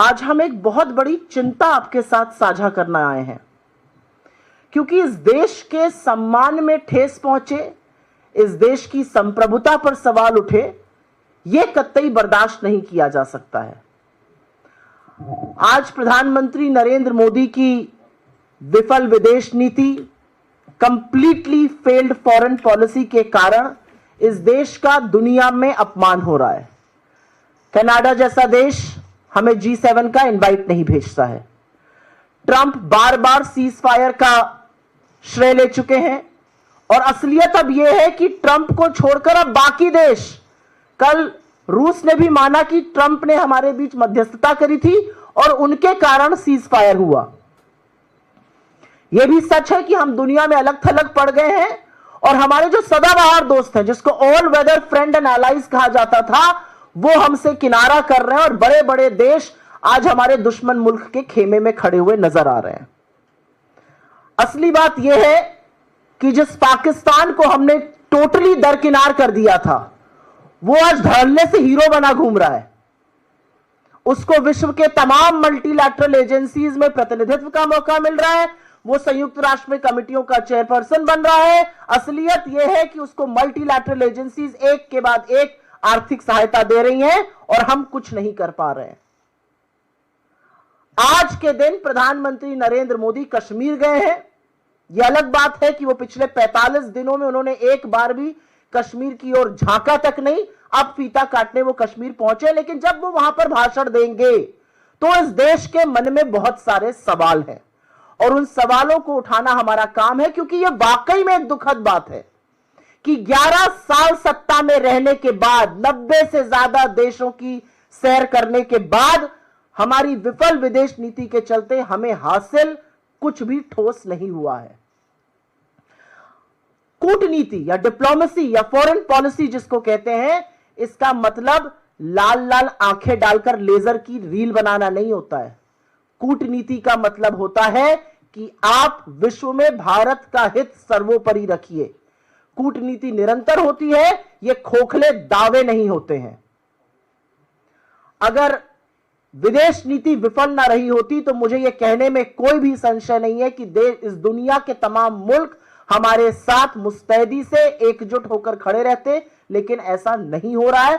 आज हम एक बहुत बड़ी चिंता आपके साथ साझा करना आए हैं, क्योंकि इस देश के सम्मान में ठेस पहुंचे, इस देश की संप्रभुता पर सवाल उठे, यह कतई बर्दाश्त नहीं किया जा सकता है। आज प्रधानमंत्री नरेंद्र मोदी की विफल विदेश नीति, कंप्लीटली फेल्ड फॉरेन पॉलिसी के कारण इस देश का दुनिया में अपमान हो रहा है। कनाडा जैसा देश हमें G7 का इनवाइट नहीं भेजता है। ट्रंप बार बार सीज फायर का श्रेय ले चुके हैं और असलियत अब यह है कि ट्रंप को छोड़कर अब बाकी देश, कल रूस ने भी माना कि ट्रंप ने हमारे बीच मध्यस्थता करी थी और उनके कारण सीज फायर हुआ। यह भी सच है कि हम दुनिया में अलग थलग पड़ गए हैं और हमारे जो सदाबहार दोस्त हैं, जिसको all weather friend and allies कहा जाता था, वो हमसे किनारा कर रहे हैं और बड़े बड़े देश आज हमारे दुश्मन मुल्क के खेमे में खड़े हुए नजर आ रहे हैं। असली बात यह है कि जिस पाकिस्तान को हमने टोटली दरकिनार कर दिया था, वो आज धड़ल्ले से हीरो बना घूम रहा है। उसको विश्व के तमाम मल्टीलैटरल एजेंसीज में प्रतिनिधित्व का मौका मिल रहा है, वो संयुक्त राष्ट्र में कमिटियों का चेयरपर्सन बन रहा है। असलियत यह है कि उसको मल्टीलैटरल एजेंसीज एक के बाद एक आर्थिक सहायता दे रही हैं और हम कुछ नहीं कर पा रहे हैं। आज के दिन प्रधानमंत्री नरेंद्र मोदी कश्मीर गए हैं। यह अलग बात है कि वो पिछले 45 दिनों में उन्होंने एक बार भी कश्मीर की ओर झांका तक नहीं। अब फीता काटने वो कश्मीर पहुंचे, लेकिन जब वो वहां पर भाषण देंगे तो इस देश के मन में बहुत सारे सवाल हैं और उन सवालों को उठाना हमारा काम है, क्योंकि यह वाकई में एक दुखद बात है कि 11 साल सत्ता में रहने के बाद, 90 से ज्यादा देशों की सैर करने के बाद, हमारी विफल विदेश नीति के चलते हमें हासिल कुछ भी ठोस नहीं हुआ है। कूटनीति या डिप्लोमेसी या फॉरेन पॉलिसी जिसको कहते हैं, इसका मतलब लाल लाल आंखें डालकर लेजर की रील बनाना नहीं होता है। कूटनीति का मतलब होता है कि आप विश्व में भारत का हित सर्वोपरि रखिए। कूटनीति निरंतर होती है, ये खोखले दावे नहीं होते हैं। अगर विदेश नीति विफल ना रही होती तो मुझे यह कहने में कोई भी संशय नहीं है कि इस दुनिया के तमाम मुल्क हमारे साथ मुस्तैदी से एकजुट होकर खड़े रहते, लेकिन ऐसा नहीं हो रहा है।